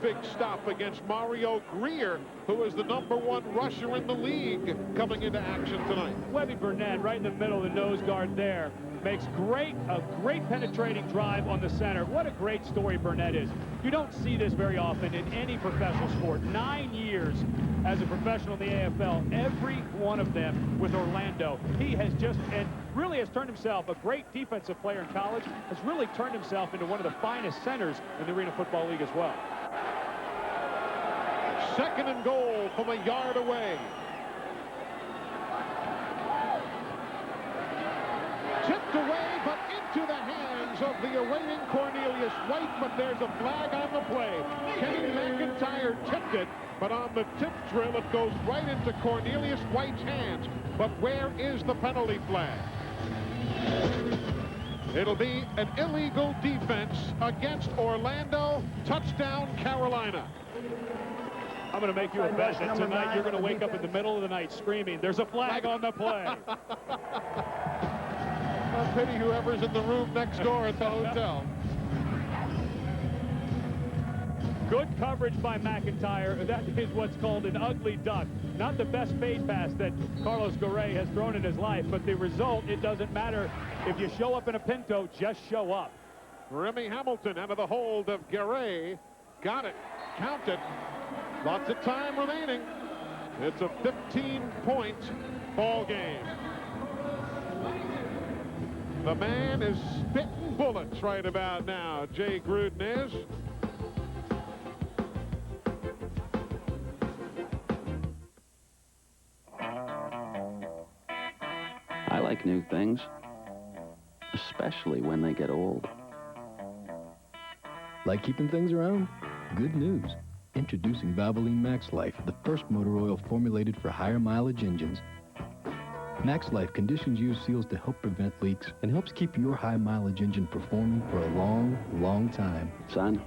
big stop against Mario Greer, who is the #1 rusher in the league coming into action tonight. Webby Burnett right in the middle of the nose guard there. Makes a great penetrating drive on the center. What a great story Burnett is. You don't see this very often in any professional sport. 9 years as a professional in the AFL, every one of them with Orlando. He has just, and really has turned himself, a great defensive player in college, has really turned himself into one of the finest centers in the Arena Football League as well. 2nd and goal from a yard away. Tipped away, but into the hands of the awaiting Cornelius White, but there's a flag on the play. Kenny McIntyre tipped it, but on the tip drill, it goes right into Cornelius White's hands. But where is the penalty flag? It'll be an illegal defense against Orlando. Touchdown, Carolina. I'm going to make you a bet that tonight you're going to wake up in the middle of the night screaming, there's a flag on the play. A pity whoever's in the room next door at the hotel. Good coverage by McIntyre. That is what's called an ugly duck. Not the best fade pass that Carlos Garay has thrown in his life, but the result, it doesn't matter. If you show up in a Pinto, just show up. Remy Hamilton out of the hold of Garay. Got it. Count it. Lots of time remaining. It's a 15-point ball game. The man is spitting bullets right about now. Jay Gruden is. I like new things, especially when they get old. Like keeping things around? Good news. Introducing Valvoline Max Life, the first motor oil formulated for higher mileage engines. Max Life conditions use seals to help prevent leaks and helps keep your high mileage engine performing for a long, long time. Son,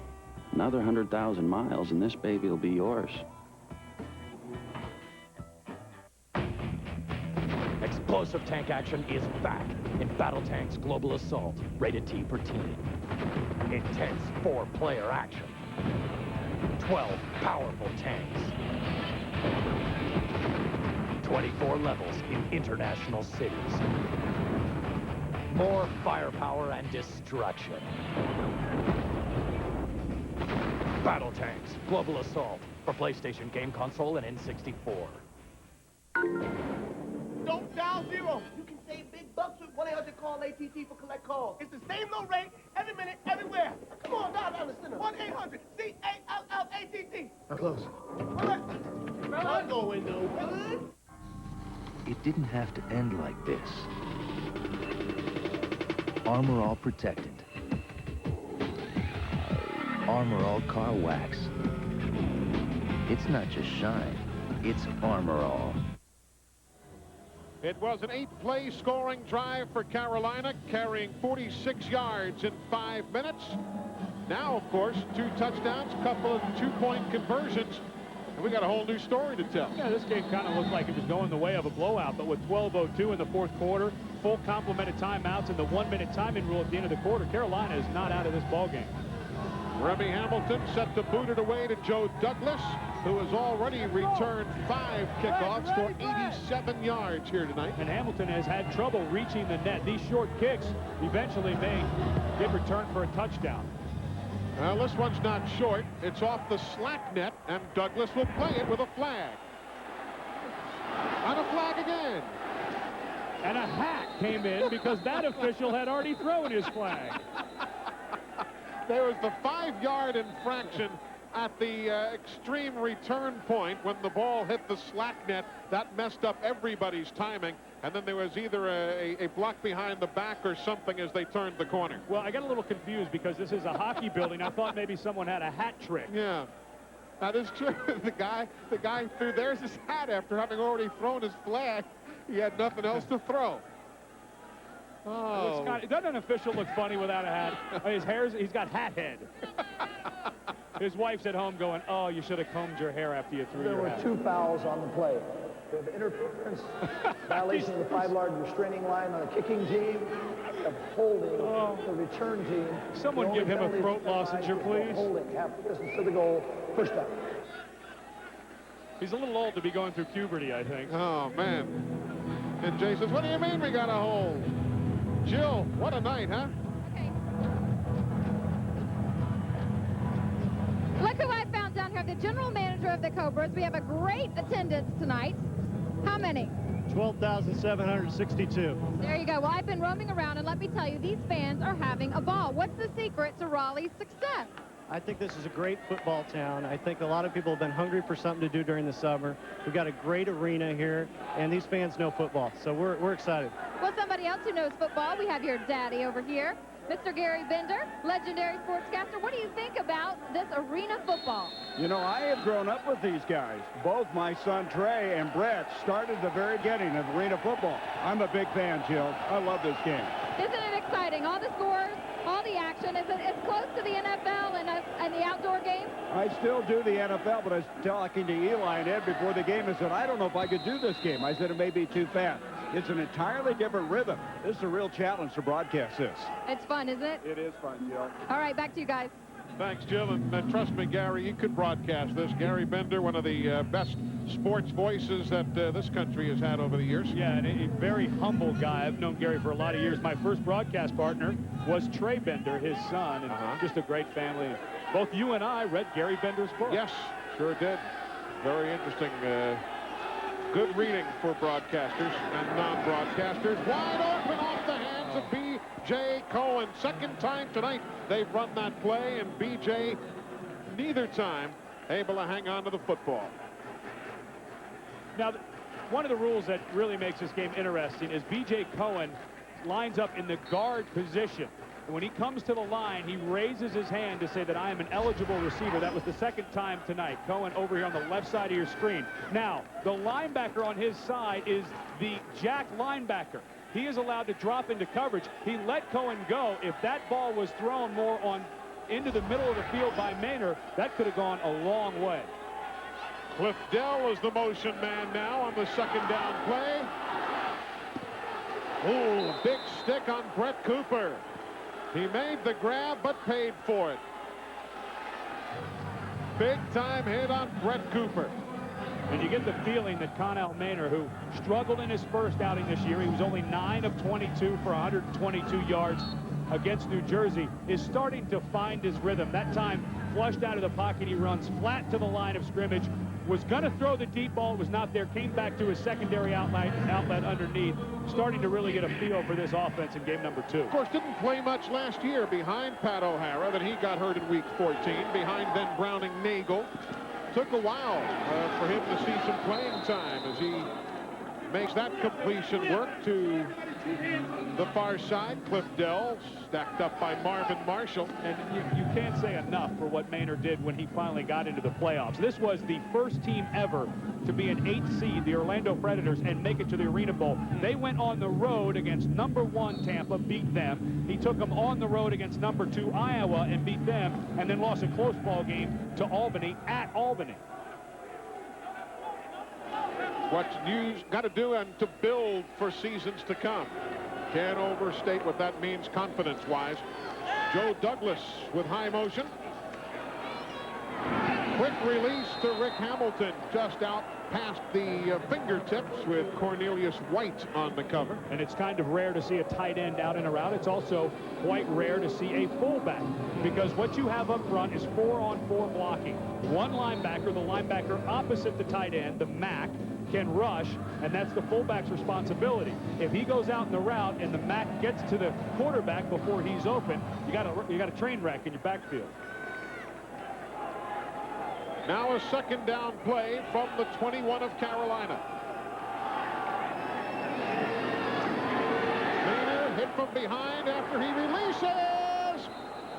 another 100,000 miles and this baby will be yours. Explosive tank action is back in Battle Tanks Global Assault, rated T for teen. Intense 4-player action. 12 powerful tanks. 24 levels in international cities. More firepower and destruction. Battle Tanks Global Assault for PlayStation Game Console and N64. Don't dial zero. You can save big bucks with 1-800-CALL-ATT for collect calls. It's the same low rate every minute, everywhere. Come on, dial down the center. 1-800-CALLATT. How close? Not going no good. It didn't have to end like this. Armor All Protectant. Armor All Car Wax. It's not just shine, it's Armor All. It was an 8-play scoring drive for Carolina, carrying 46 yards in 5 minutes. Now, of course, 2 touchdowns, couple of 2-point conversions, and we got a whole new story to tell. Yeah, this game kind of looked like it was going the way of a blowout, but with 12:02 in the 4th quarter, full complement of timeouts, and the 1-minute timing rule at the end of the quarter, Carolina is not out of this ball game. Remy Hamilton set to boot it away to Joe Douglas, who has already returned 5 kickoffs for 87 yards here tonight. And Hamilton has had trouble reaching the net. These short kicks eventually may get returned for a touchdown. Well, this one's not short. It's off the slack net, and Douglas will play it with a flag. And a flag again. And a hat came in because that official had already thrown his flag. There was the 5-yard infraction at the extreme return point when the ball hit the slack net. That messed up everybody's timing. And then there was either a block behind the back or something as they turned the corner. Well, I got a little confused because this is a hockey building. I thought maybe someone had a hat trick. Yeah, that is true. The guy threw, there's his hat after having already thrown his flag. He had nothing else to throw. Oh. Doesn't an official look funny without a hat? His hair's, he's got hat head. His wife's at home going, oh, you should have combed your hair after you threw your hat. There were 2 fouls on the play. We have interference, violation of the 5-yard restraining line on the kicking team. A of holding the return team. Someone give him a throat lozenge, please. Holding half the distance to the goal, first down. He's a little old to be going through puberty, I think. Oh, man. And Jay says, what do you mean we got a hold? Jill, what a night, huh? Okay. Look who I found down here, the general manager of the Cobras. We have a great attendance tonight. How many? 12,762. There you go. Well, I've been roaming around, and let me tell you, these fans are having a ball. What's the secret to Raleigh's success? I think this is a great football town. I think a lot of people have been hungry for something to do during the summer. We've got a great arena here, and these fans know football, so we're excited. Well, somebody else who knows football, we have your daddy over here, Mr. Gary Bender, legendary sportscaster. What do you think about this arena football? You know, I have grown up with these guys. Both my son Trey and Brett started the very beginning of arena football. I'm a big fan, Jill. I love this game. Isn't it exciting? All the scores, all the action. Is it as close to the NFL and the outdoor games? I still do the NFL, but I was talking to Eli and Ed before the game. I said, I don't know if I could do this game. I said, it may be too fast. It's an entirely different rhythm. This is a real challenge to broadcast this. It's fun, isn't it? It is fun, Jill. All right, back to you guys. Thanks, Jill. And trust me, Gary, you could broadcast this. Gary Bender, one of the best sports voices that this country has had over the years. Yeah, and a very humble guy. I've known Gary for a lot of years. My first broadcast partner was Trey Bender, his son, and just a great family. Both you and I read Gary Bender's book. Yes, sure did. Very interesting. Good reading for broadcasters and non-broadcasters. Wide open off the hands of B.J. Cohen. Second time tonight they've run that play, and B.J. neither time able to hang on to the football. Now, one of the rules that really makes this game interesting is B.J. Cohen lines up in the guard position. And when he comes to the line, he raises his hand to say that I am an eligible receiver. That was the second time tonight. Cohen over here on the left side of your screen. Now, the linebacker on his side is the jack linebacker. He is allowed to drop into coverage. He let Cohen go. If that ball was thrown more into the middle of the field by Maynor, that could have gone a long way. Cliff Dell is the motion man now on the second down play. Ooh, big stick on Brett Cooper. He made the grab, but paid for it. Big time hit on Brett Cooper. And you get the feeling that Connell Maynor, who struggled in his first outing this year, he was only 9 of 22 for 122 yards against New Jersey, is starting to find his rhythm. That time, flushed out of the pocket, he runs flat to the line of scrimmage, was going to throw the deep ball, was not there, came back to his secondary outlet underneath, starting to really get a feel for this offense in game number 2. Of course, didn't play much last year behind Pat O'Hara. Then he got hurt in week 14, behind then Browning Nagel. Took a while for him to see some playing time as he makes that completion work to the far side. Cliff Dell stacked up by Marvin Marshall. And you can't say enough for what Maynor did when he finally got into the playoffs. This was the first team ever to be an 8th seed, the Orlando Predators, and make it to the Arena Bowl. They went on the road against number 1 Tampa, beat them. He took them on the road against number 2 Iowa and beat them, and then lost a close ball game to Albany at Albany. What you got to do and to build for seasons to come. Can't overstate what that means confidence-wise. Joe Douglas with high motion. Quick release to Rick Hamilton, just out past the fingertips with Cornelius White on the cover. And it's kind of rare to see a tight end out and around. It's also quite rare to see a fullback, because what you have up front is 4-on-4 blocking. One linebacker, the linebacker opposite the tight end, the MAC, can rush, and that's the fullback's responsibility. If he goes out in the route and the MAC gets to the quarterback before he's open, you got a train wreck in your backfield. Now a second down play from the 21 of Carolina. Maynor hit from behind after he releases.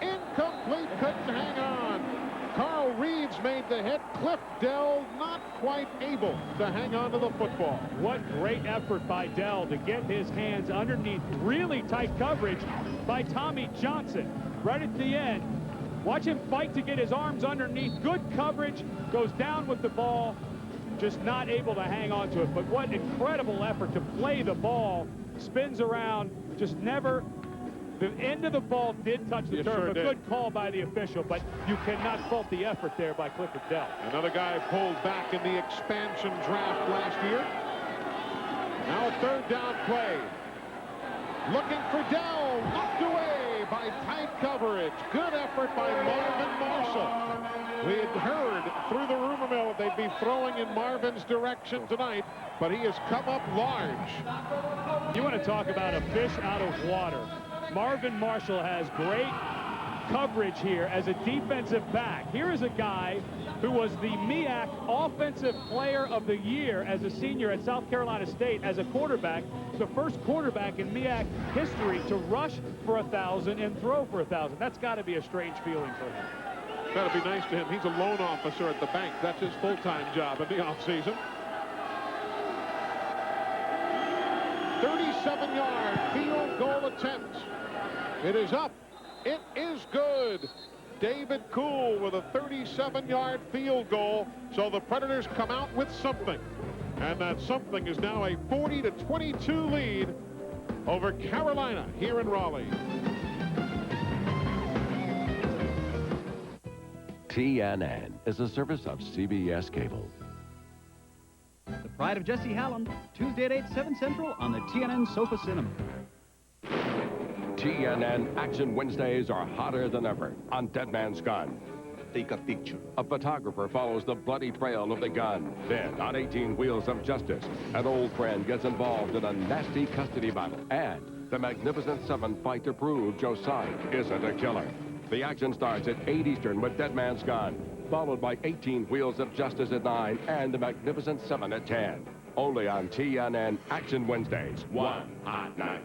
Incomplete, couldn't hang on. Carl Reeves made the hit. Cliff Dell not quite able to hang on to the football. What great effort by Dell to get his hands underneath really tight coverage by Tommy Johnson right at the end. Watch him fight to get his arms underneath. Good coverage, goes down with the ball, just not able to hang on to it. But what incredible effort to play the ball, spins around, just never The end of the ball did touch the turf. Sure A did. good call by the official, but you cannot fault the effort there by Clifford Dell. Another guy pulled back in the expansion draft last year. Now a third down play. Looking for Dell. Knocked away by tight coverage. Good effort by Marvin Marshall. We had heard through the rumor mill that they'd be throwing in Marvin's direction tonight, but he has come up large. You want to talk about a fish out of water. Marvin Marshall has great coverage here as a defensive back. Here is a guy who was the MEAC Offensive Player of the Year as a senior at South Carolina State as a quarterback. The first quarterback in MEAC history to rush for 1,000 and throw for 1,000. That's got to be a strange feeling for him. Got to be nice to him. He's a loan officer at the bank. That's his full-time job in the offseason. 37-yard field goal attempt. It is up. It is good. David Cool with a 37-yard field goal. So the Predators come out with something. And that something is now a 40-22 lead over Carolina here in Raleigh. TNN is a service of CBS Cable. The Pride of Jesse Hallam, Tuesday at 8, 7 Central on the TNN Sofa Cinema. TNN Action Wednesdays are hotter than ever on Dead Man's Gun. Take a picture. A photographer follows the bloody trail of the gun. Then, on 18 Wheels of Justice, an old friend gets involved in a nasty custody battle. And the Magnificent Seven fight to prove Josiah isn't a killer. The action starts at 8 Eastern with Dead Man's Gun, followed by 18 Wheels of Justice at 9 and the Magnificent Seven at 10. Only on TNN Action Wednesdays. One hot night.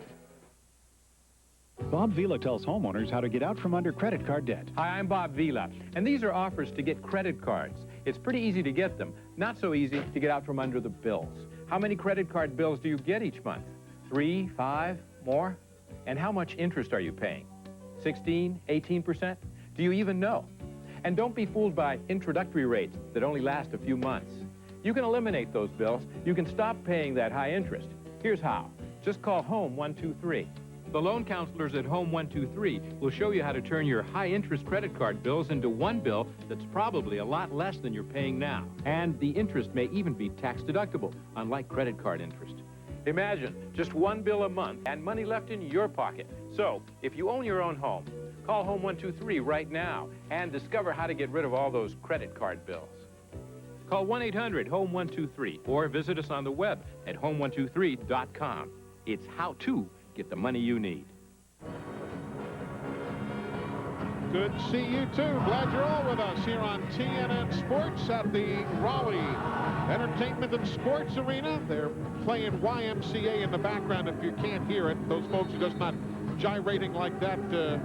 Bob Vila tells homeowners how to get out from under credit card debt. Hi, I'm Bob Vila, and these are offers to get credit cards. It's pretty easy to get them, not so easy to get out from under the bills. How many credit card bills do you get each month? 3, 5, more? And how much interest are you paying? 16, 18%? Do you even know? And don't be fooled by introductory rates that only last a few months. You can eliminate those bills. You can stop paying that high interest. Here's how. Just call Home 123. The loan counselors at Home 123 will show you how to turn your high-interest credit card bills into one bill that's probably a lot less than you're paying now. And the interest may even be tax-deductible, unlike credit card interest. Imagine just one bill a month and money left in your pocket. So, if you own your own home, call Home 123 right now and discover how to get rid of all those credit card bills. Call 1-800-HOME-123 or visit us on the web at home123.com. It's how to get the money you need. Good to see you too. Glad you're all with us here on TNN Sports at the Raleigh Entertainment and Sports Arena. They're playing YMCA in the background if you can't hear it. Those folks are just not gyrating like that.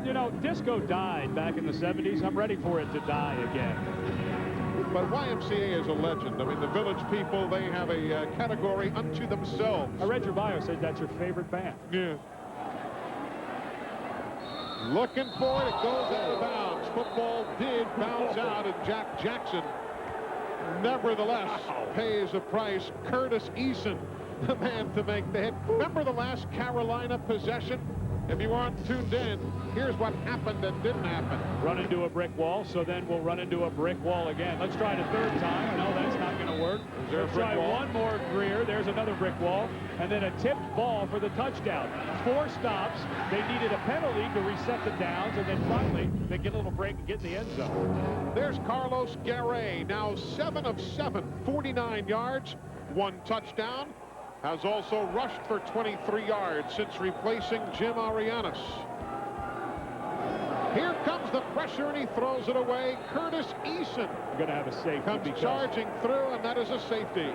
You know, disco died back in the 70s. I'm ready for it to die again. But YMCA is a legend. I mean, the Village People, they have a category unto themselves. I read your bio, said that's your favorite band. Yeah. Looking for it. It goes out of bounds. Football did bounce out, and Jack Jackson, nevertheless, pays a price. Curtis Eason, the man to make the hit. Remember the last Carolina possession? If you aren't tuned in, here's what happened and didn't happen. Run into a brick wall, so then we'll run into a brick wall again. Let's try it a third time. No, that's not going to work. Let's try one more, Greer. There's another brick wall. And then a tipped ball for the touchdown. 4 stops. They needed a penalty to reset the downs, and then finally they get a little break and get in the end zone. There's Carlos Garay, now 7 of 7, 49 yards, 1 touchdown. Has also rushed for 23 yards since replacing Jim Arianes. Here comes the pressure, and he throws it away. Curtis Eason going to have a safety. Comes charging through, and that is a safety.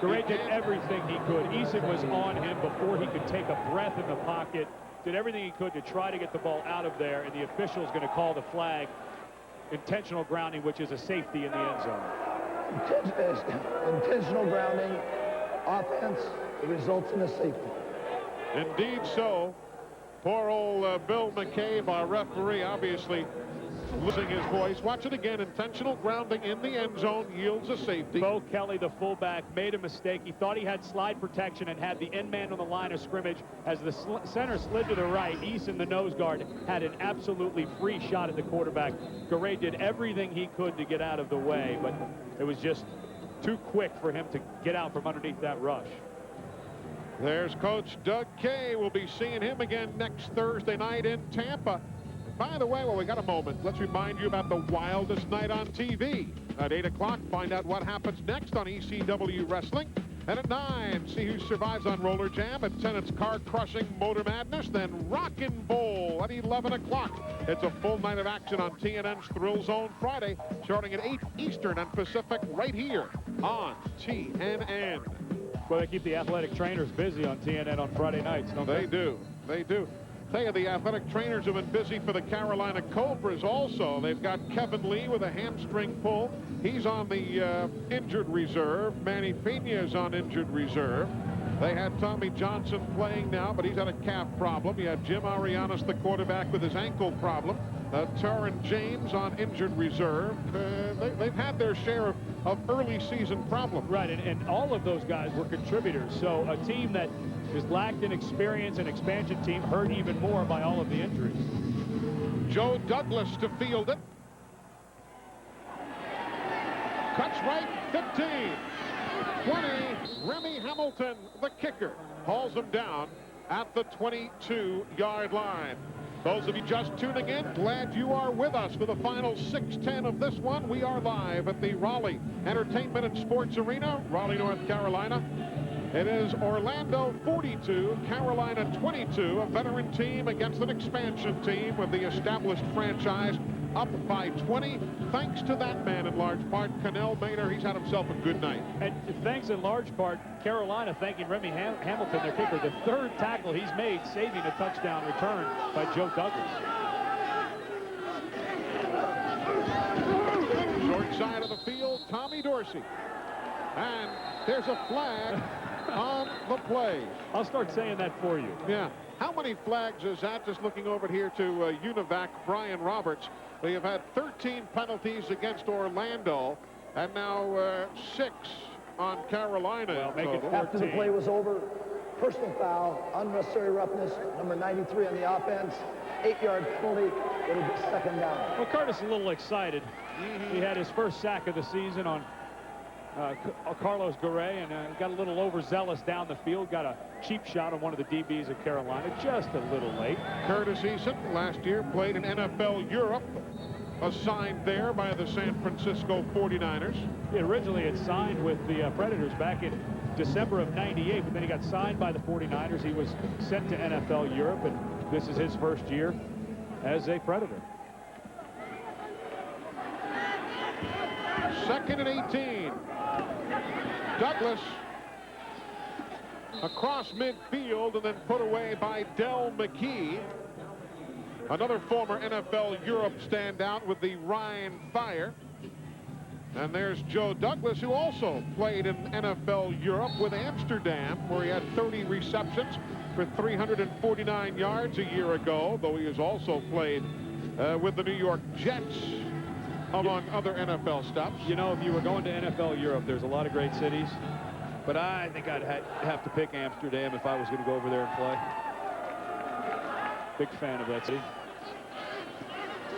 Garay did everything he could. Eason was on him before he could take a breath in the pocket. Did everything he could to try to get the ball out of there, and the official is going to call the flag. Intentional grounding, which is a safety in the end zone. Intentional grounding. Offense, it results in a safety. Indeed so. Poor old Bill McCabe, our referee, obviously losing his voice. Watch it again. Intentional grounding in the end zone yields a safety. Bo Kelly, the fullback, made a mistake. He thought he had slide protection and had the end man on the line of scrimmage. As the center slid to the right, Eason, the nose guard, had an absolutely free shot at the quarterback. Garay did everything he could to get out of the way, but it was just too quick for him to get out from underneath that rush. There's Coach Doug Kay. We'll be seeing him again next Thursday night in Tampa. By the way, while we got a moment, let's remind you about the wildest night on TV. At 8 o'clock, find out what happens next on ECW Wrestling. And at 9, see who survives on Roller Jam. At 10, it's car-crushing Motor Madness. Then Rockin' Bowl at 11 o'clock. It's a full night of action on TNN's Thrill Zone Friday, starting at 8 Eastern and Pacific, right here on TNN. Well, they keep the athletic trainers busy on TNN on Friday nights, don't they? They do. They do. Tell you, the athletic trainers have been busy for the Carolina Cobras also. They've got Kevin Lee with a hamstring pull. He's on the injured reserve. Manny Pena's on injured reserve. They had Tommy Johnson playing now, but he's had a calf problem. You had Jim Arianes, the quarterback, with his ankle problem. Taron James on injured reserve. They've had their share of early season problems. Right, and all of those guys were contributors. So a team that is lacked in experience, an expansion team, hurt even more by all of the injuries. Joe Douglas to field it. Cuts right, 15, 20. Remy Hamilton, the kicker, hauls him down at the 22-yard line. Those of you just tuning in, glad you are with us for the final 6:10 of this one. We are live at the Raleigh Entertainment and Sports Arena, Raleigh, North Carolina. It is Orlando 42, Carolina 22, a veteran team against an expansion team with the established franchise up by 20. Thanks to that man in large part, Cannell Maynor. He's had himself a good night. And thanks in large part, Carolina thanking Remy Hamilton, their kicker. The third tackle he's made, saving a touchdown return by Joe Douglas. Short side of the field, Tommy Dorsey. And there's a flag on the play. I'll start saying that for you. Yeah. How many flags is that? Just looking over here to UNIVAC, Brian Roberts. We have had 13 penalties against Orlando, and now 6 on Carolina. Well, after the play was over, personal foul, unnecessary roughness, number 93 on the offense, 8-yard penalty, it'll be second down. Well, Curtis is a little excited. He had his first sack of the season on Carlos Garay, and got a little overzealous down the field, got a cheap shot on one of the DBs of Carolina, just a little late. Curtis Eason last year played in NFL Europe, assigned there by the San Francisco 49ers. He originally had signed with the Predators back in December of '98, but then he got signed by the 49ers. He was sent to NFL Europe, and this is his first year as a Predator. 2nd and 18. Douglas across midfield and then put away by Del McKee. Another former NFL Europe standout with the Rhine Fire. And there's Joe Douglas, who also played in NFL Europe with Amsterdam, where he had 30 receptions for 349 yards a year ago, though he has also played with the New York Jets, among other NFL stops. You know, if you were going to NFL Europe, there's a lot of great cities, but I think I'd have to pick Amsterdam if I was going to go over there and play. Big fan of that city.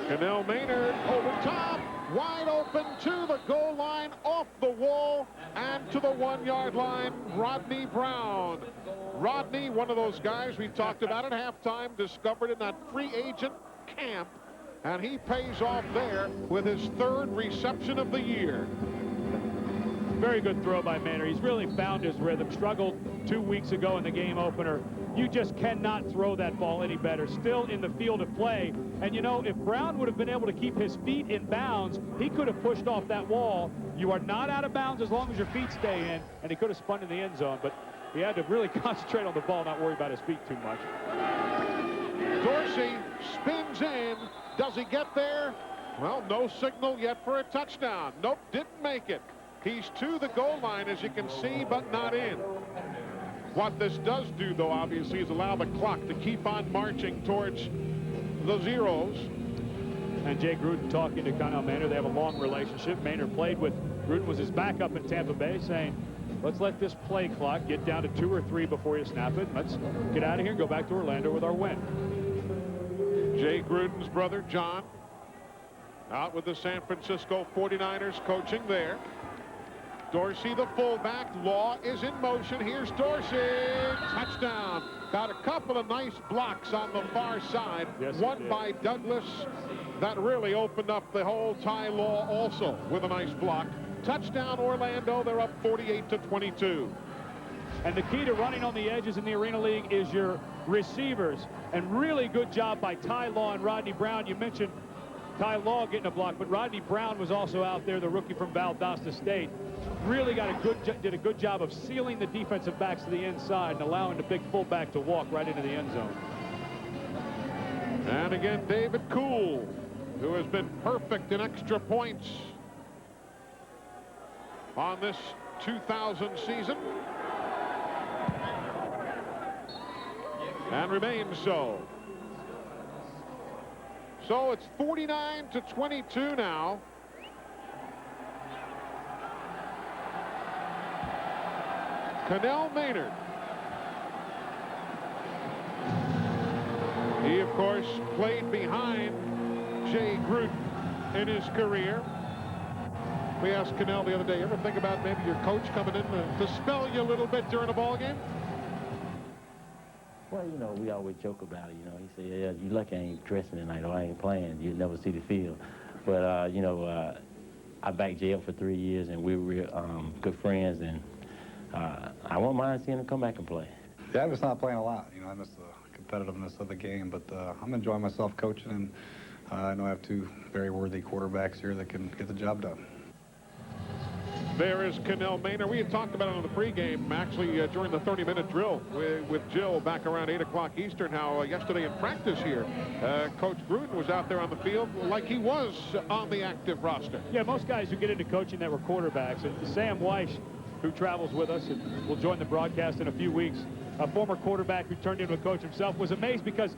Cannell Maynard over top, wide open to the goal line, off the wall, and to the 1-yard line, Rodney Brown. Rodney, one of those guys we talked about at halftime, discovered in that free agent camp, and he pays off there with his 3rd reception of the year. Very good throw by Maynard. He's really found his rhythm. Struggled 2 weeks ago in the game opener. You just cannot throw that ball any better. Still in the field of play. And you know, if Brown would have been able to keep his feet in bounds, he could have pushed off that wall. You are not out of bounds as long as your feet stay in, and he could have spun in the end zone, but he had to really concentrate on the ball, not worry about his feet too much. Dorsey spins in. Does he get there? Well, no signal yet for a touchdown. Nope, didn't make it. He's to the goal line, as you can see, but not in. What this does do, though, obviously, is allow the clock to keep on marching towards the zeros. And Jay Gruden talking to Connell Maynard. They have a long relationship. Maynard played with Gruden, was his backup in Tampa Bay, saying, let's let this play clock get down to 2 or 3 before you snap it. Let's get out of here and go back to Orlando with our win. Jay Gruden's brother, John, out with the San Francisco 49ers, coaching there. Dorsey, the fullback. Law is in motion. Here's Dorsey. Touchdown. Got a couple of nice blocks on the far side. Yes, one by Douglas. That really opened up the whole Ty Law also with a nice block. Touchdown, Orlando. They're up 48-22. And the key to running on the edges in the Arena League is your receivers. And really good job by Ty Law and Rodney Brown. You mentioned Ty Law getting a block, but Rodney Brown was also out there, the rookie from Valdosta State. Really did a good job of sealing the defensive backs to the inside and allowing the big fullback to walk right into the end zone. And again, David Kuhl, who has been perfect in extra points on this 2000 season, and remains so. So it's 49-22 now. Connell Maynard. He, of course, played behind Jay Gruden in his career. We asked Connell the other day, ever think about maybe your coach coming in to spell you a little bit during a ball game? Well, you know, we always joke about it, you know. He said, yeah, you lucky I ain't dressing tonight or I ain't playing. You'd never see the field. But, you know, I backed Jay up for 3 years, and we were good friends, and I won't mind seeing him come back and play. Yeah, I'm just not playing a lot. You know, I miss the competitiveness of the game, but I'm enjoying myself coaching, and I know I have 2 very worthy quarterbacks here that can get the job done. There is Connell Maynard. We had talked about it on the pregame, actually, during the 30-minute drill with Jill back around 8 o'clock Eastern, how yesterday in practice here, Coach Gruden was out there on the field like he was on the active roster. Yeah, most guys who get into coaching that were quarterbacks, and Sam Weish, who travels with us and will join the broadcast in a few weeks, a former quarterback who turned into a coach himself, was amazed because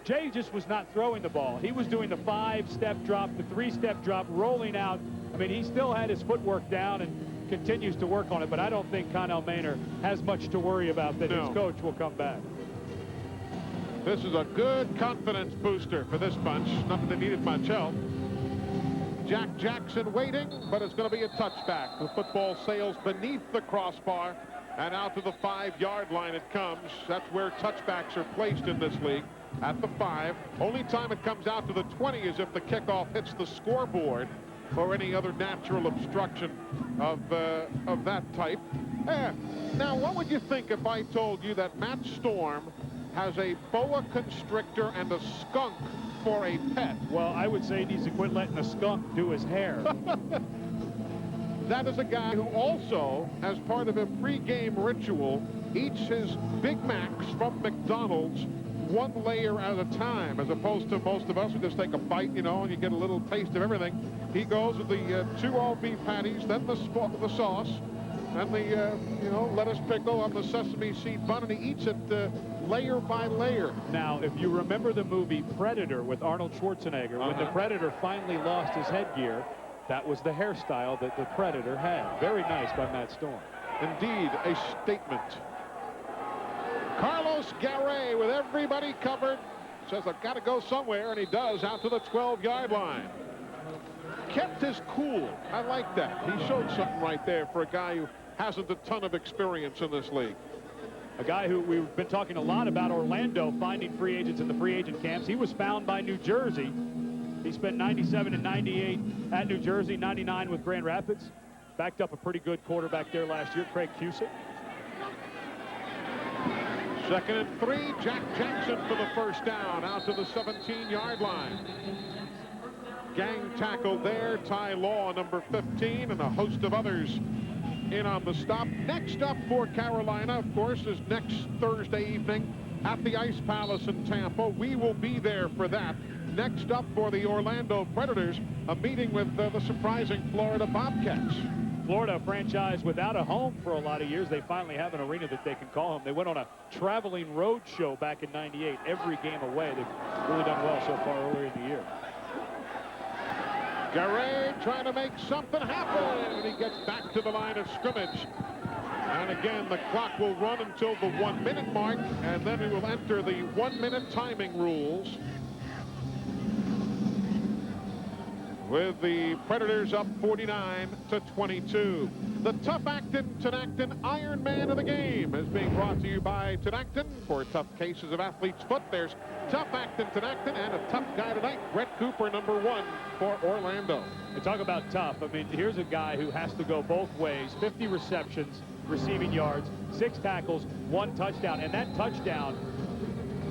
Jay just was not throwing the ball. He was doing the 5-step drop, the 3-step drop, rolling out. I mean, he still had his footwork down and continues to work on it, but I don't think Connell Maynard has much to worry about that his coach will come back. This is a good confidence booster for this bunch. Nothing that needed much help. Jack Jackson waiting, but it's going to be a touchback. The football sails beneath the crossbar, and out to the 5-yard line it comes. That's where touchbacks are placed in this league, at the 5. Only time it comes out to the 20 is if the kickoff hits the scoreboard or any other natural obstruction of that type. Now, what would you think if I told you that Matt Storm has a boa constrictor and a skunk for a pet? Well, I would say he needs to quit letting a skunk do his hair. That is a guy who also, as part of a pregame ritual, eats his Big Macs from McDonald's 1 layer at a time, as opposed to most of us who just take a bite, you know, and you get a little taste of everything. He goes with the 2 all-beef patties, then the sauce, and the, you know, lettuce pickle on the sesame seed bun, and he eats it layer by layer. Now, if you remember the movie Predator with Arnold Schwarzenegger, when the Predator finally lost his headgear, that was the hairstyle that the Predator had. Very nice by Matt Storm. Indeed, a statement. Carlos Garay with everybody covered. Says, I've got to go somewhere, and he does, out to the 12-yard line. Kept his cool. I like that. He showed something right there for a guy who hasn't a ton of experience in this league. A guy who we've been talking a lot about, Orlando, finding free agents in the free agent camps. He was found by New Jersey. He spent 97 and 98 at New Jersey, 99 with Grand Rapids. Backed up a pretty good quarterback there last year, Craig Cusick. 2nd and 3, Jack Jackson for the first down, out to the 17-yard line. Gang tackle there, Ty Law, number 15, and a host of others in on the stop. Next up for Carolina, of course, is next Thursday evening at the Ice Palace in Tampa. We will be there for that. Next up for the Orlando Predators, a meeting with the surprising Florida Bobcats. Florida franchise without a home for a lot of years. They finally have an arena that they can call home. They went on a traveling road show back in '98, every game away. They've really done well so far earlier in the year. Garay trying to make something happen, and he gets back to the line of scrimmage. And again, the clock will run until the 1 minute mark, and then we will enter the 1 minute timing rules. With the Predators up 49-22. The Tough Acton Tinactin Iron Man of the game is being brought to you by Tinactin. For tough cases of athlete's foot, there's Tough Acton Tinactin, and a tough guy tonight, Brett Cooper, #1 for Orlando. And talk about tough. I mean, here's a guy who has to go both ways. 50 receptions, receiving yards, 6 tackles, 1 touchdown. And that touchdown,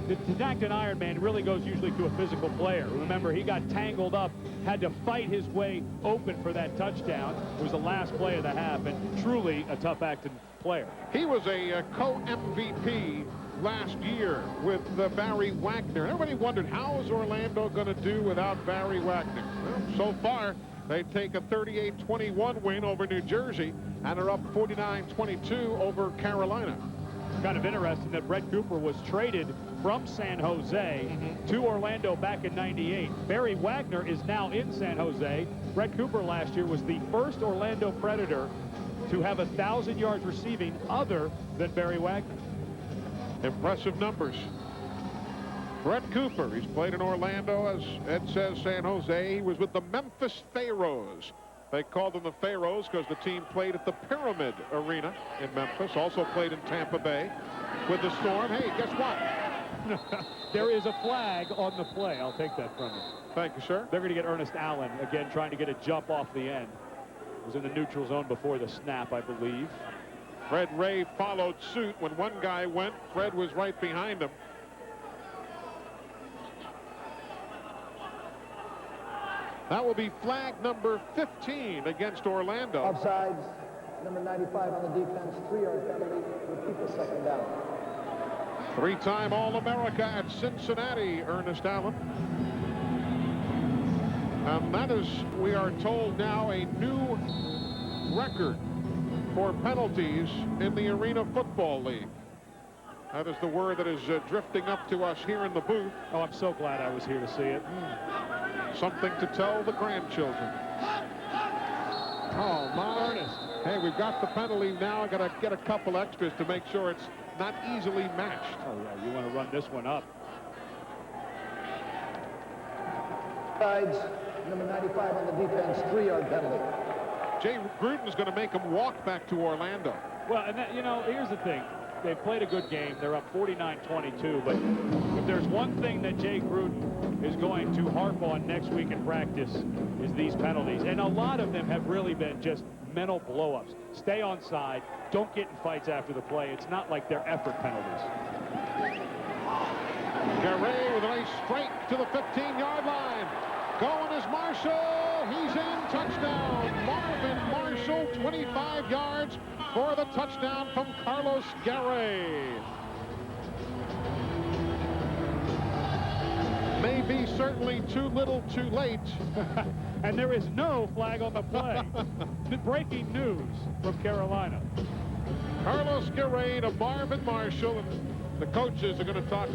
the Tinactin Iron Man really goes usually to a physical player. Remember, he got tangled up, had to fight his way open for that touchdown. It was the last play of the half, and truly a Tough Acton player. He was a co-MVP last year with Barry Wagner. Everybody wondered, how is Orlando going to do without Barry Wagner? Well, so far, they take a 38-21 win over New Jersey and are up 49-22 over Carolina. Kind of interesting that Brett Cooper was traded from San Jose to Orlando back in '98. Barry Wagner is now in San Jose. Brett Cooper last year was the first Orlando Predator to have 1,000 yards receiving other than Barry Wagner. Impressive numbers. Brett Cooper, he's played in Orlando, as Ed says, San Jose. He was with the Memphis Pharaohs. They called them the Pharaohs because the team played at the Pyramid Arena in Memphis. Also played in Tampa Bay with the Storm. Hey, guess what? There is a flag on the play. I'll take that from you. Thank you, sir. They're going to get Ernest Allen again, trying to get a jump off the end. Was in the neutral zone before the snap, I believe. Fred Ray followed suit. When one guy went, Fred was right behind him. That will be flag number 15 against Orlando. Offsides, number 95 on the defense, 3-yard penalty, repeat the second down. 3-time All-America at Cincinnati, Ernest Allen. And that is, we are told now, a new record for penalties in the Arena Football League. That is the word that is drifting up to us here in the booth. Oh, I'm so glad I was here to see it. Something to tell the grandchildren. Oh, my. Ernest. Hey, we've got the penalty now. I've got to get a couple extras to make sure it's not easily matched. Oh, yeah, you want to run this one up. Sides, number 95 on the defense, 3-yard penalty. Jay Gruden's going to make him walk back to Orlando. Well, and that, you know, here's the thing. They've played a good game. They're up 49-22. But if there's one thing that Jay Gruden is going to harp on next week in practice is these penalties. And a lot of them have really been just mental blow-ups. Stay on side. Don't get in fights after the play. It's not like they're effort penalties. Garay with a nice strike to the 15-yard line. Going is Marshall. He's in. Touchdown. Marvin Marshall, 25 yards for the touchdown from Carlos Garay. Maybe certainly too little too late. And there is no flag on the play. The breaking news from Carolina. Carlos Garay to Marvin Marshall, and the coaches are going to talk